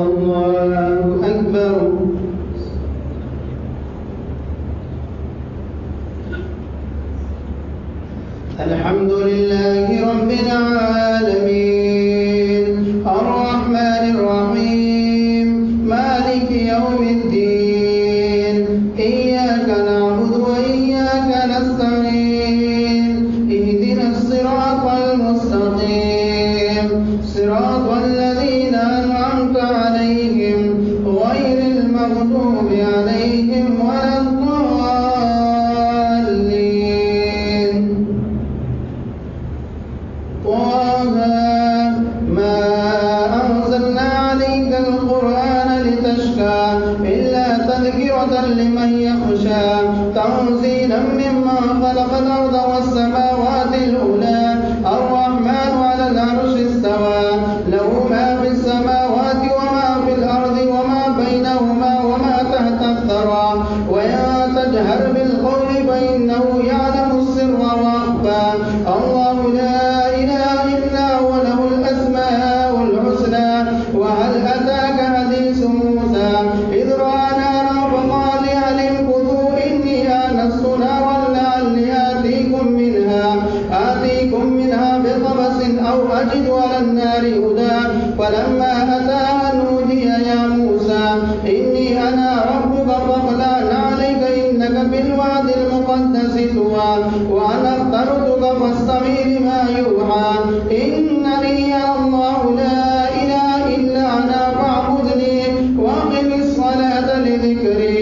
الله أكبر. الحمد لله رب العالمين الرحمن الرحيم مالك يوم الدين إياك نعبد وإياك نستعين اهدنا الصراط المستقيم صراط الذين أنعمت عليهم غير المغضوب عليهم ولا الضالين. طه ما أنزلنا عليك القرآن لتشقى إلا تذكرة لمن يخشى تنزيلا ممن خلق الأرض والسماوات العلى الرحمن على العرش استوى له ما في السماوات وما في الأرض وما بينهما وما تحت الثرى وإن تجهر بالقول فإنه يعلم السر وأخفى الله لا إله إلا هو له الأسماء الحسنى. وهل أتاك حديث موسى إذ رأى نارا فقال لأهلهم كثوا إني آنست نارا لعلي آتيكم منها بقبس أو أجد على النار هدى فلما أتاها نودي يا موسى إني أنا ربك فاخلع عليك إنك بالواد المقدس طوى وأنا اخترتك فاستمع لما يوحى إنني أنا الله لا إله إلا أنا فاعبدني وأقم الصلاة لذكري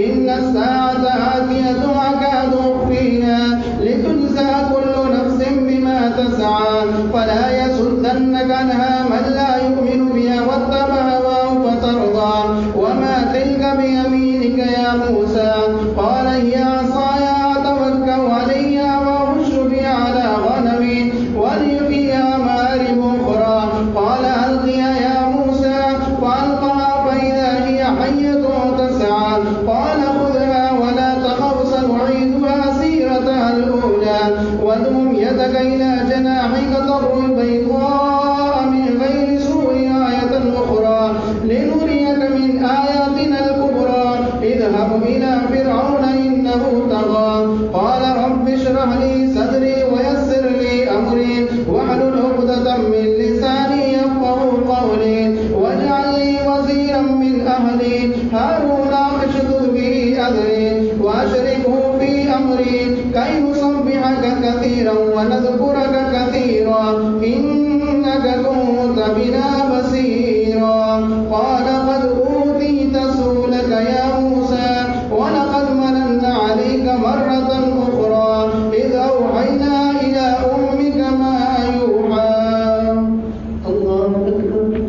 إن الساعة آتية أكاد أخفيها لتجزى كل نفس بما تسعى فلا يصدنك عنها من لا يؤمن بها واتبع هواه فترضى. وما تلك بيمينك يا موسى قال هي عصاي أتوكل عليها وأهش بها على غنمي ولي فيها مآرب أخرى قال ألقها يا موسى فألقها فإذا هي حية تسعى قال خذها ولا تخف سنعيدها سيرتها الأولى واضم يدك إلى جناحك تخرج بيضاء من غير سوء آية أخرى لنريك من آياتنا الكبرى اذهب إلى فرعون إنه طغى قال رب اشرح لي صدري ويسر لي أمري واحلل عقدة من لساني يفقهوا قولي واجعل لي وزيرا من أهلي هارون اشدد به أذري وأشركه في أمري كي نسبحك كثيرا ونذكرك كثيرا إنك كنت بنا بصيرا قال قد أوتيت سؤلك يا موسى ولقد مننا عليك مرة أخرى إذ أوحينا إلى أمك ما يوحى. الله أكبر.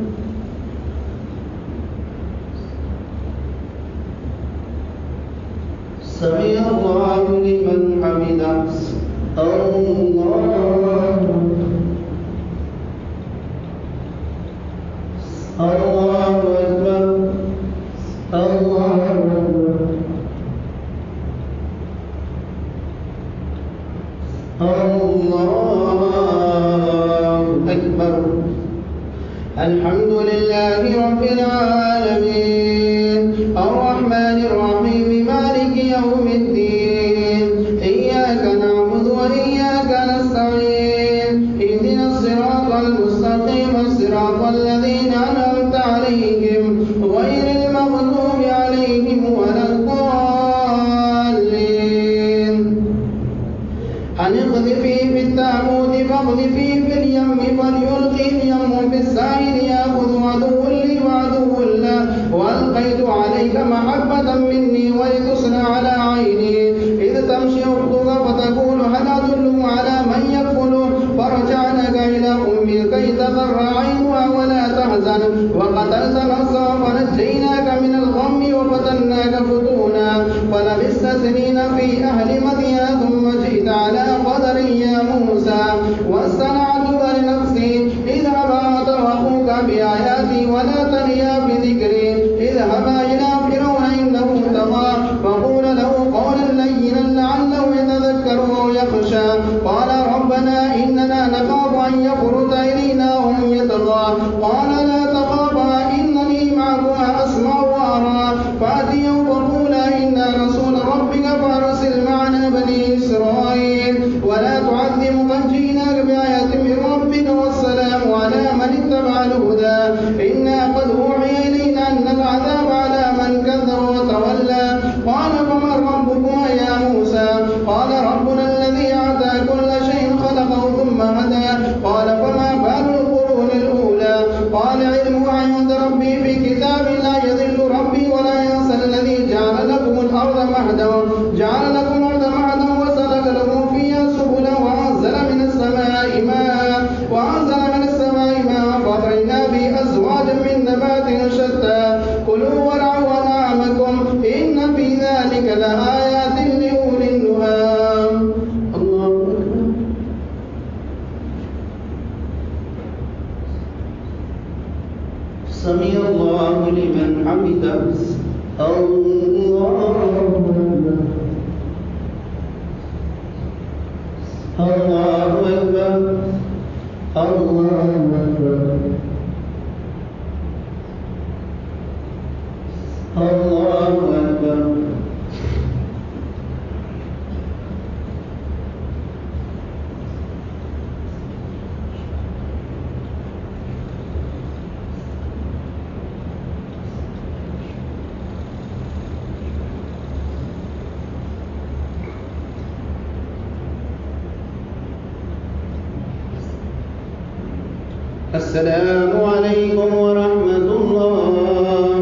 سمع الله لمن حمده. الله أكبر. الله أكبر. الله أكبر. الحمد لله رب العالمين الرحمن الرحيم مالك يوم الدين إياك نعبد وإياك نستعين اهدنا الصراط المستقيم صراط الذين أنعمت عليهم غير المغضوب عليهم ولا الضالين. أن اقذفي في التابوت فاقذفيه في اليم فليلقي اليم بالساحل يأخذ عدو لي وعدو له وألقيت عليك محبة مني ولتصنع على عيني إذ تمشي أختك فتقول هل أدل على من يكفله فرجعناك إلى أمك كي تقر عينها ولا تحزن وقتلت نفسا فنجيناك من الغم وفتناك فتونا فلبثت سنين في أهل مدين ثم جئت على قدر يا موسى واصطنعتك لنفسي اذهبا أنت وأخوك بآياتي ولا تنيا بذكري اذهبا إلى فرعون إنه طغى فقول له قولا لينا لعله يتذكر أو يخشى قال ربنا إننا نخاف أن يفرط إلينا وهم يطغى قال لا تخافا السلام عليكم ورحمة الله.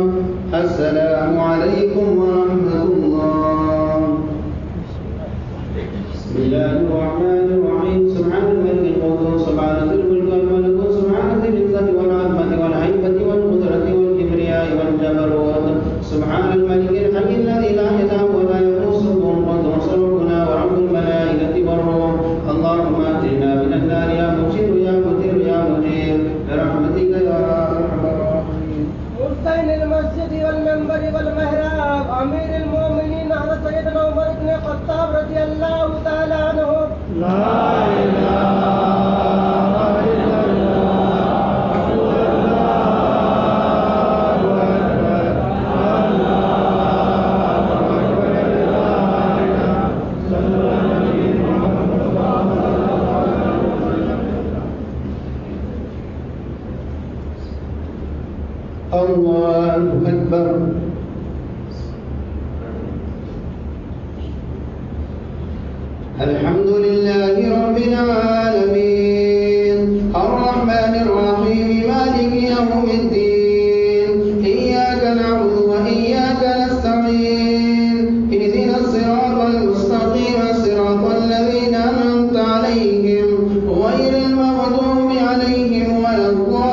السلام عليكم ورحمة الله. بسم الله الرحمن الرحيم. سبحان الملك القدوس سبحان ذي الملك والملكوت سبحان ذي العزة والعظمة والهيبة والقدرة والكبرياء والجبروت سبحان الملك الحي الذي لا ينام ولا يموت القدوس ربنا ورب الملائكة والروح. اللهم أجرنا من النار يا مجير يا مجير يا مجير برحمتك يا أرحم الراحمين. مرسين المسجد والمنبر والمحراب أمير المؤمنين على سيدنا عمر بن الخطاب رضي الله تعالى عنه. لا إله إلا الله أكبر. الحمد لله رب العالمين الرحمن الرحيم مالك يوم الدين إياك نعبد وإياك نستعين اهدنا الصراط المستقيم صراط الذين أنعمت عليهم غير المغضوب عليهم ولا الضالين.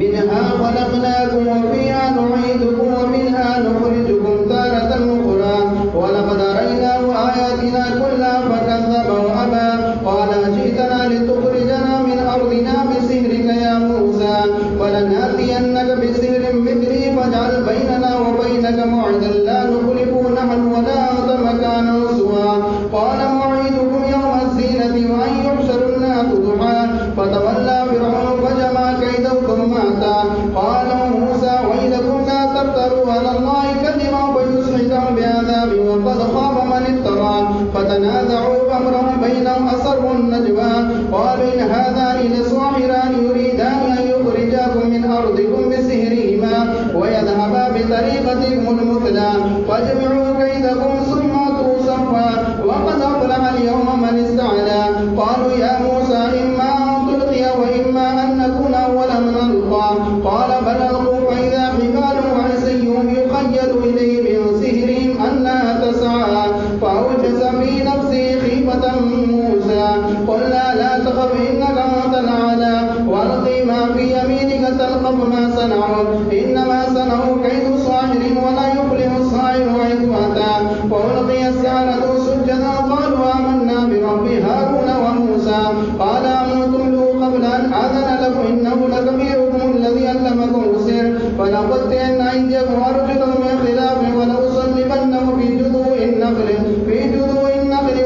منها خلقناكم وفيها نعيدكم ومنها نخرجكم تارة أخرى ولقد أريناه آياتنا كلها فكذب وأبى قال أجئتنا لتخرجنا من أرضنا بسحرك يا موسى فلنأتينك بسحر مثله فاجعل بيننا وبينك موعدا لا نخلفه نحن ولا أنت مكانا سوى قال موعدكم يوم الزينة وأن يحشر الناس ضحى فتولى فرعون فجمع كيده ثم أتى قال موسى ويلكم لا تفتروا على الله كذبا فيسحتهم بعذاب وقد خاب من افترى فتنازعوا أمرهم بينهم أسروا النجوى قالوا إن هذان لساحران يريدان أن يخرجاكم من أرضكم بسحرهما ويذهبا بطريقتكم المثلى فاجمعوا كيدكم ثم أتوا صفا وقد أفلح اليوم من استعلى قالوا يا موسى إما أن تلقي وإما أن نكون أول من ألقى قال بل ألقوا فإذا حبالهم وعصيهم يخيل إليه من سحرهم أنها تسعى فأوجس في نفسه خيفة موسى قلنا لا تخف إنك أنت الأعلى وألقي ما في يمينك تلقف ما صنعوا إنما صنعوا كيد ساحر ولا يفلح الساحر حيث أتى فألقي السحرة سجدا قالوا آمنا برب هارون وموسى قال آمنتم له قبل أن آذن لكم إنه لكبيركم الذي علمكم السحر فلأقطعن أيديكم وأرجلكم من خلاف ولأصلبنكم في جذوع النخل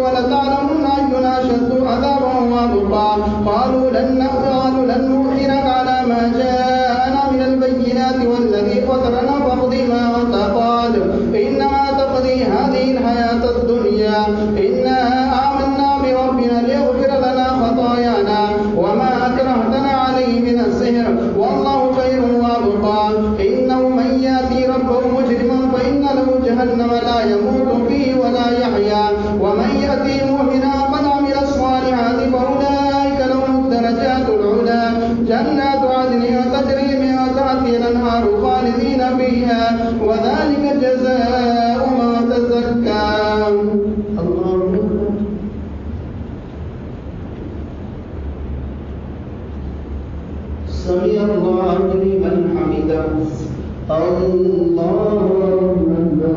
ولتعلمن أينا أشد عذابا وأبقى قالوا لن نؤثرك على ما جاءنا من البينات والذي فطرنا فاقض ما أنت قاد إنما تقضي هذه الحياة الدنيا إنا آمنا بربنا ليغفر لنا خطايانا وما أكرهتنا عليه من السحر والله خير وأبقى إنه من يأتي ربه مجرما فإن له جهنم لا يموت فيه ولا يحيا ومن يأتي مؤمنا قد عمل الصالحات فأولئك لهم الدرجات العلى جنات عدن تجري من تحتها الأنهار خالدين فيها وذلك جزاء من تزكى. الله سمع الله لمن حمده. الله أكبر.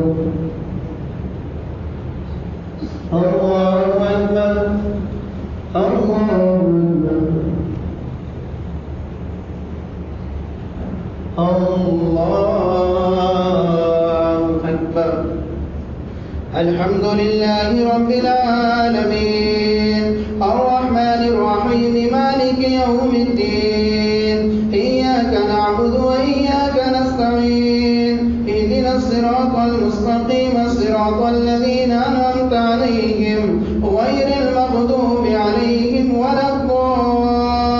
الله أكبر. الله أكبر. الحمد لله رب العالمين الرحمن الرحيم مالك يوم الدين إياك نعبد وإياك نستعين اهدنا الصراط المستقيم صراط الذين أنعمت عليهم غير المغضوب عليهم ولا الضالين.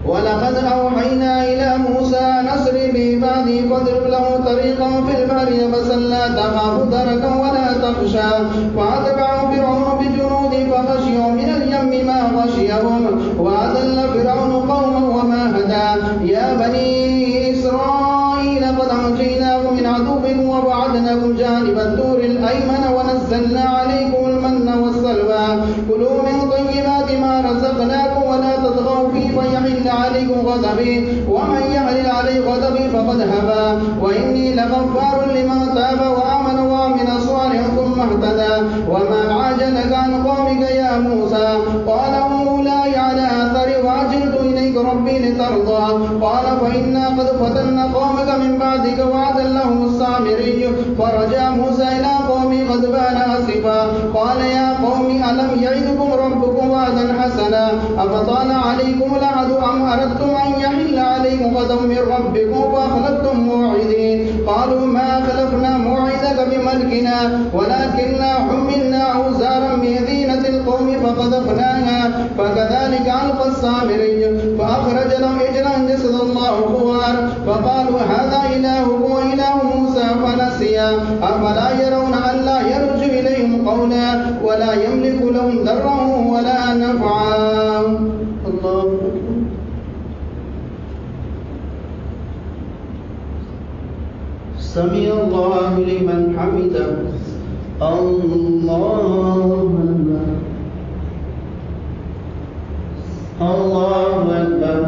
ولقد أوحينا إلى موسى نسر بعبادي فاضرب له طريقا في البحر يبسا لا تخاف دركا ولا تخشى فأتبعه فرعون ما غشيهم وأذل فرعون قومه وما هدى. يا بني إسرائيل قد أنجيناكم من عدوكم وبعدناكم جانب الطور الأيمن ونزلنا عليكم المن والسلوى. كلوا من طيبات ما رزقناكم ولا تطغوا فيه فيحل عليكم غضبي ومن يحلل عليه غضبي فقد هبى. وإني لغفار لمن تاب وآمن وعمل صالحا ثم اهتدى. وما عجلك عن قومك يا موسى؟ قال هم أولاي على أثري وعجلت إليك ربي لترضى. قال فإنا قد فتنا قومك من بعدك وأضلهم السامري. فرجع موسى إلى قومه غضبان آسفا قال يا قوم ألم يعدكم ربكم وعدا حسنا أفطال عليكم العهد أم أردتم أن يحل عليكم غضب من ربكم فأخلفتم موعدي؟ قالوا ما خلفنا موعدك بملكنا ولكننا حملنا أوزارا من زينة القوم فقذفناها فكذلك ألقى السامري. فأخرج لهم عجلا جسد الله خوار فقالوا هذا إلهكم وإله موسى فنسيا. أفلا يرون ألا يرجع إليهم قولا ولا يملك لهم ضرا ولا نفعا. الله سمع الله لمن حمده. الله أكبر.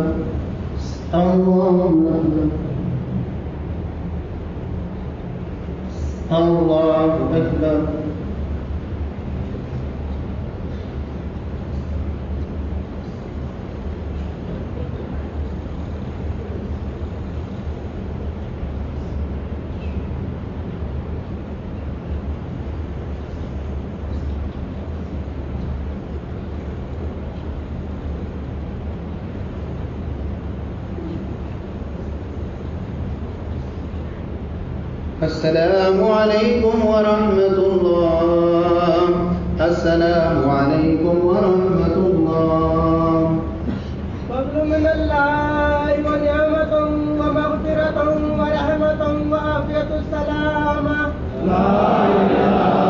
الله أكبر. السلام عليكم ورحمة الله. السلام عليكم ورحمة الله. فضل من الله ونعمة ومغفرة ورحمة وعافية السلامة. لا إله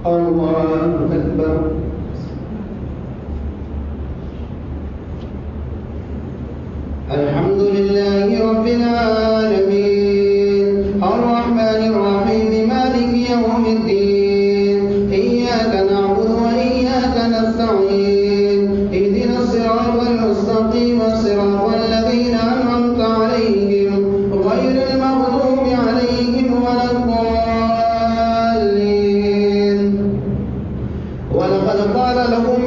الله أكبر. الحمد لله رب العالمين الرحمن الرحيم مالك يوم الدين إياك نعبد وإياك نستعين اهدنا الصراط المستقيم صراط الذين أنعمت عليهم غير المغضوب عليهم ولا الضالين. ولقد قال لهم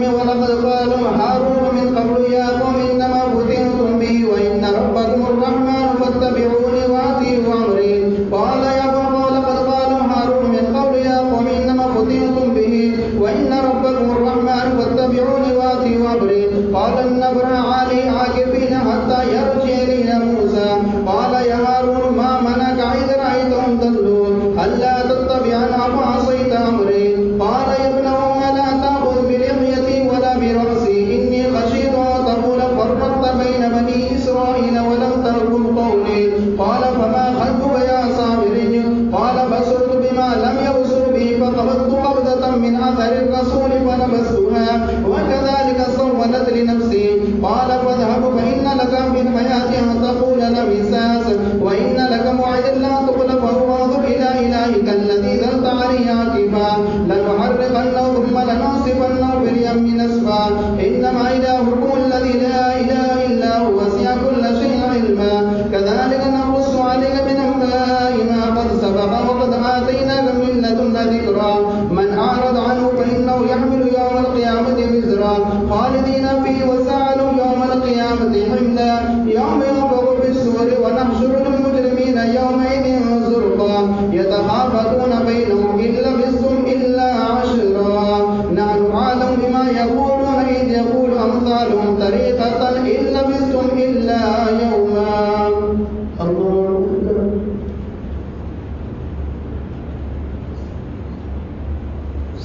هارون من قبل يا قوم إنما فتنتم به وإن ربكم الرحمن فاتبعوني وأطيعوا أمري. قال يا قوم ولقد قال هارون من قبل يا قوم إنما فتنتم به وإن ربكم الرحمن فاتبعوني وأطيعوا أمري. قال النبر علي عاكفين حتى يرجع إلينا موسى. قال يا هارون ما منعك إذ رأيتهم تضلون ألا تتبعني أفعصيت أمري؟ قال يا ابن أم لا تأخذ بلحيتي ولا برأسي إني خشيت أن تقول فرقت بين بني إسرائيل ولم ترقب قولي. قال فما خلفك يا صابري؟ قال بصرت بما لم يبصر به فقبضت قبضة من أثر الرسول فلبستها وكذلك سولت لنفسي. قال فاذهب فإن لك في الحياة أن تقول لم مساس وإن لك موعدا لا تخلفه وانظر إلى إلهك الذي ظلت عليه عاكفا لنحرقنه ثم لننصفنه في اليم نسفا. إنما إلهكم الذي لا إله إلا هو وسع كل شيء علما. كذلك نقص عليك من أنباء ما قد سبق وقد آتيناك من لدنا ذكرا. من أعرض عنه فإنه يحمل يوم القيامة وزرا خالدين فيه وسألوا يوم القيامة حملا. يوم ينفخ في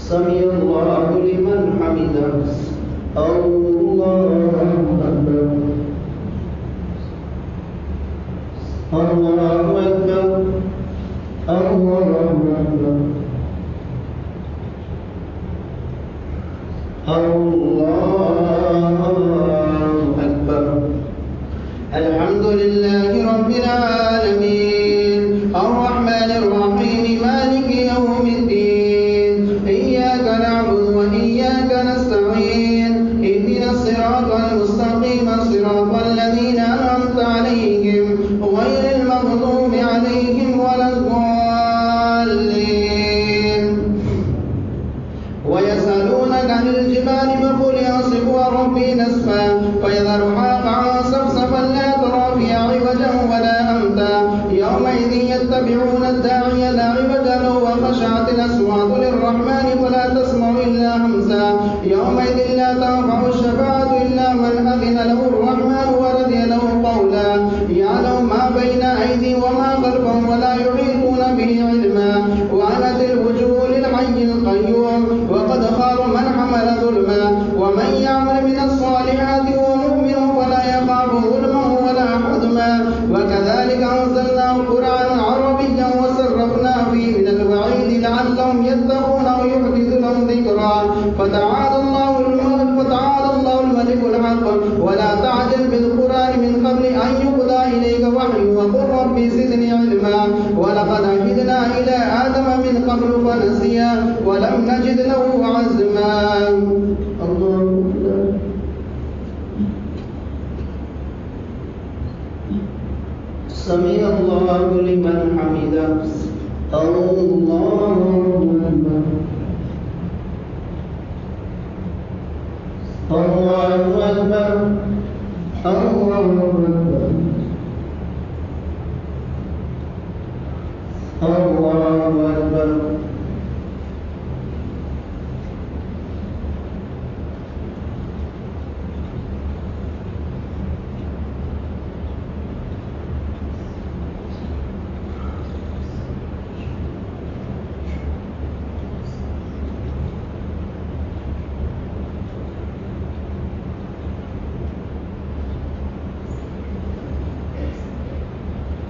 سمع الله لمن حمده الله أكبر الله أكبر الله أكبر الله أكبر الحمد لله رب العالمين الرحمن الرحيم مالك يوم الدين إياك نعبد وإياك نستعين اهدنا الصراط المستقيم صراط الذين أنعمت عليهم غير المغضوب عليهم ولا الضالين ويسألونك عن الجبال فقل ينسفها ربي نسفا فيذرها قاعا صفصفا لا ترى فيها عوجا ولا أمتا يومئذ يتبعون الداعي لا عوج له وخشعت الأصوات للرحمن فلا تسمع إلا همسا يومئذ لا تنفع الشفاعة إلا من أذن له الرحمن ورضي له قولا يعلم ما بين أيديهم وما خلفهم ولا يحيطون به علما وعنت الوجوه للحي القيوم وقد خاب من حمل ظلما ومن يعمل من الصالحات وهو مؤمن فلا يخاف ظلما ولا حظما وكذلك أنزلناه قرآنا عربيا وصرفنا فيه من الوعيد لعلهم يتقون أو يحدث لهم ذكرا فتعالى الله الملك الحق ولا تعجل بالقرآن من قبل أن يقضى إليك وحي وقل ربي زدني علما ولقد عهدنا إلى آدم من قبل فنسي ولم نجد له عزما الله سمع الله لمن حمده الله أكبر الله أكبر الله أكبر الله أكبر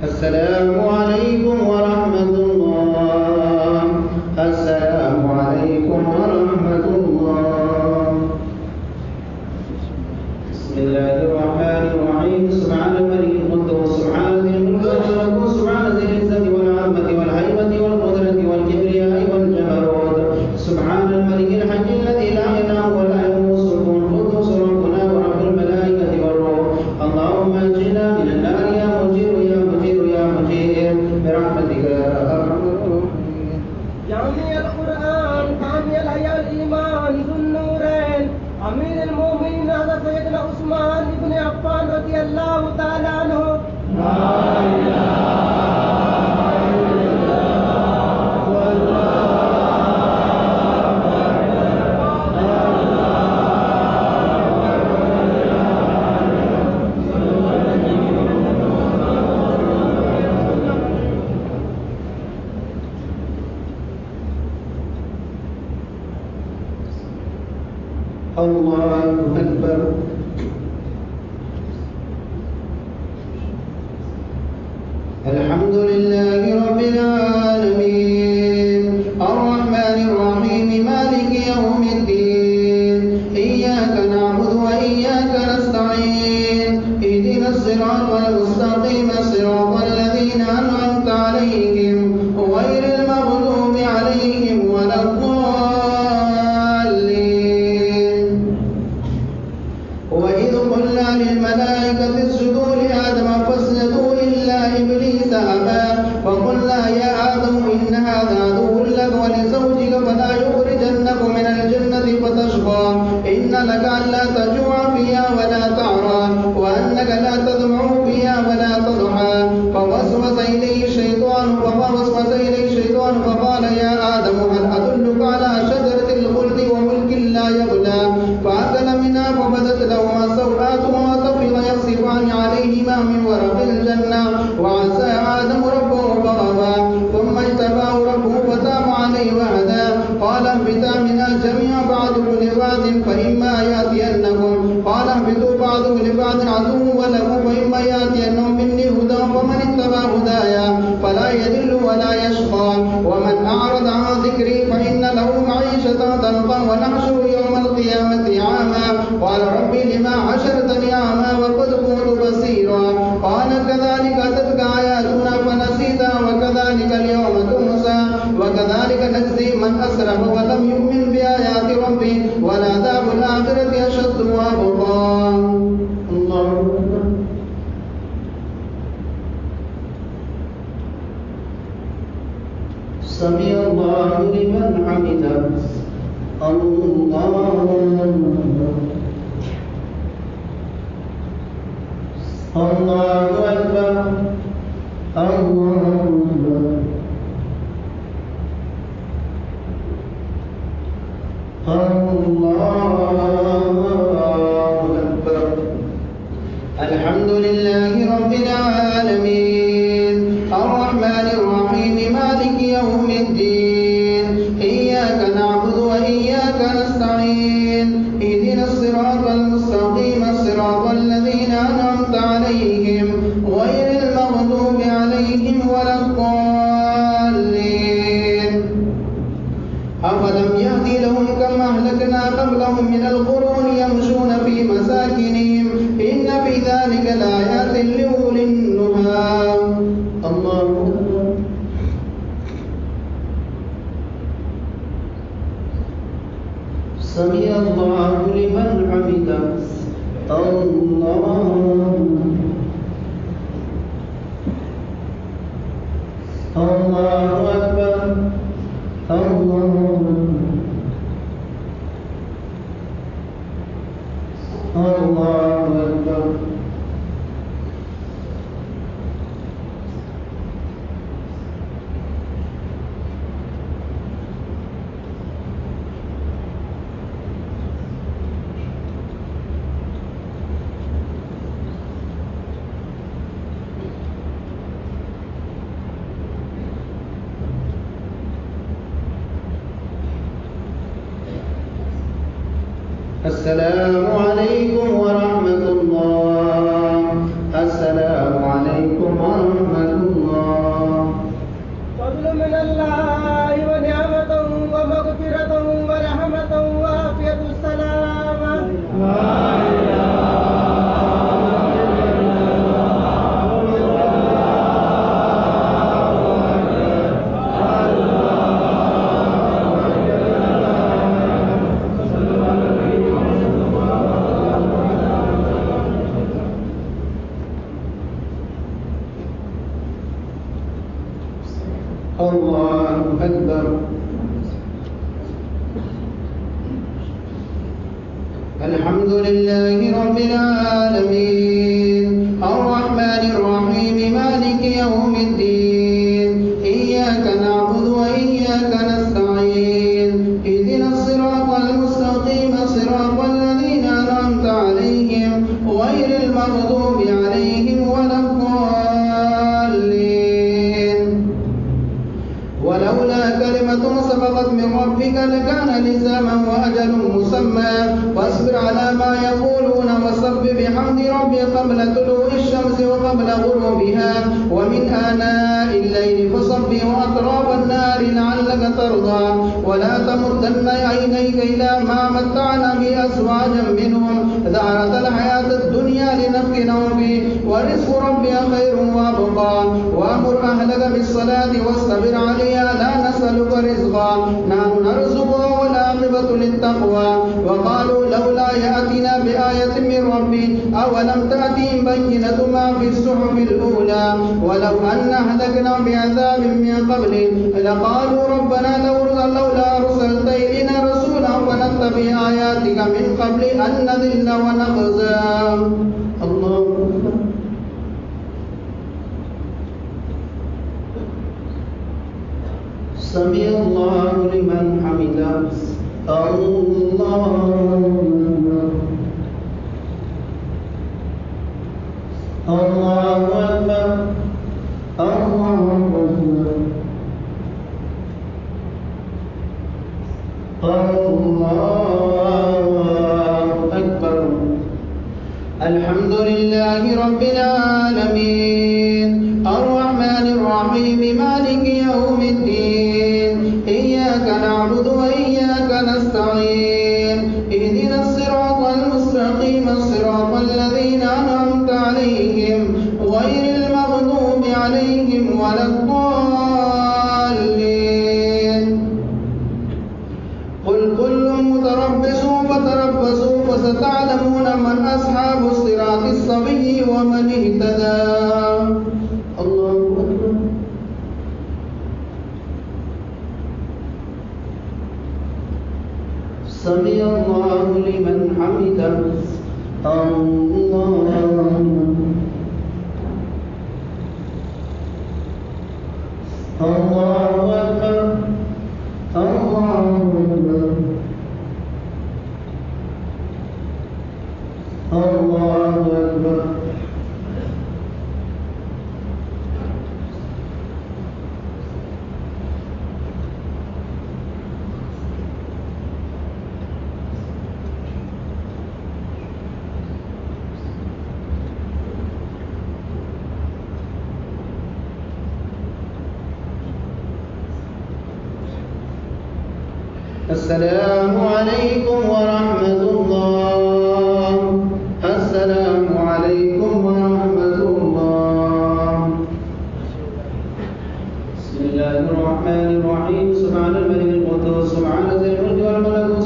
السلام عليكم ورحمة الله السلام عليكم ورحمة الله بسم الله الرحمن الرحيم سبحان الملك القدوس سبحان ذي الملك والملكوت سبحان ذي العزة والعظمة والهيبة والقدرة والكبرياء والجبروت سبحان الملك الحي الذي لا إله ولا يموت القدوس ربنا ورب الملائكة والروح اللهم أنجنا من النار يا مجير يا مجير يا مجير برحمتك يا أرحم الراحمين جامع القرآن حامي الحياة الإيمان ذو النورين أمير المؤمنين هذا سيدنا عثمان بن عفان رضي الله تعالى عنه لا إله إلا الله والله الله أكبر الحمد لله رب العالمين الرحمن الرحيم مالك يوم الدين إياك نعبد وإياك نستعين اهدنا الصراط المستقيم صراط الذين أنعمت عليهم غير المغضوب عليهم ولا الضالين وإذ قلنا للملائكة اسجدوا لآدم فاسجدوا إلا إبليس أبى لبعض فإما يأتينكم قال اهبطوا بعضكم لبعض عدو ولكم وإما يأتينهم مني هدى فمن اتبع هدايا فلا يضل ولا يشقى ومن أعرض عن ذكري فإن له معيشة ضنكا ونحشره يوم القيامة أعمى قال ربي لما حشرتني أعمى وقد كنت بصيرا قال كذلك أتتك آياتنا فنسيتها وكذلك اليوم تنسى وكذلك نجزي من أسرف ولم يؤمن بآيات ربه ولعذاب الآخرة أشد وأبقى. الله أكبر. سمع الله لمن حمده. الله أكبر. الله أكبر. الحمد لله رب العالمين الرحمن الرحيم مالك يوم الدين إياك نعبد وإياك نستعين اهدنا الصراط المستقيم صراط الذين أنعمت عليهم غير المغضوب عليهم ولا الضالين. أفلم يهدي لهم كما أهلكنا قبلهم من القرون يمشون في مساكنهم إن في ذلك لآيات لأولي النهى. الله أكبر. سمع الله لمن حمده. الله أكبر. الله أكبر. السلام عليكم ورحمة الله. السلام عليكم ورحمة الله. فضل من الله ونعمة ومغفرة ورحمة وعافية السلامة. الله أكبر. الحمد لله رب العالمين الرحمن الرحيم مالك يوم الدين إياك نعبد وإياك نستعين اهدنا الصراط المستقيم صراط الذين أنعمت عليهم غير المغضوب عليهم ولا الضالين. ولولا كلمة سبقت من ربك لكان لزاما وأجل مسمى واصبر على ما يقولون وسبح بحمد ربك قبل طلوع الشمس وقبل غروبها ومن آناء الليل فصبح وأطراف النار لعلك ترضى ولا تمدن عينيك إلى ما متعنا بأزواجا منهم زهرة الحياة الدنيا لنفتنهم فيه ورزق ربك خير وأبقى. وأمر أهلك بالصلاة واصطبر عليها لا نسألك رزقا نحن نرزقها والعاقبة للتقوى. وقالوا لولا يأتينا بآية من ربه أولم تأتهم بينة ما في الصحف الأولى ولو أن أهلكنا بعذاب من قبله لقالوا ربنا لولا أرسلت إلينا رسولا فنتبع آياتك من قبل أن نذل ونخزى. الله أكبر. سمع الله لمن حمده. الله أكبر. الله أكبر. الله الحمد لله رب العالمين الرحمن الرحيم مالك يوم الدين إياك نعبد وإياك نستعين اهدنا الصراط المستقيم صراط الذين أنعمت عليهم غير المغضوب عليهم ولا الضالين قل كل متربص فتربصوا فستعلمون من أصحاب الصراط السوي ومن اهتدى الله أكبر سمع الله لمن حمده الله أكبر الله أكبر الله أكبر السلام عليكم ورحمة الله السلام عليكم ورحمة الله بسم الله الرحمن الرحيم سبحان الملك القدوس سبحان ذي الملك والملكوت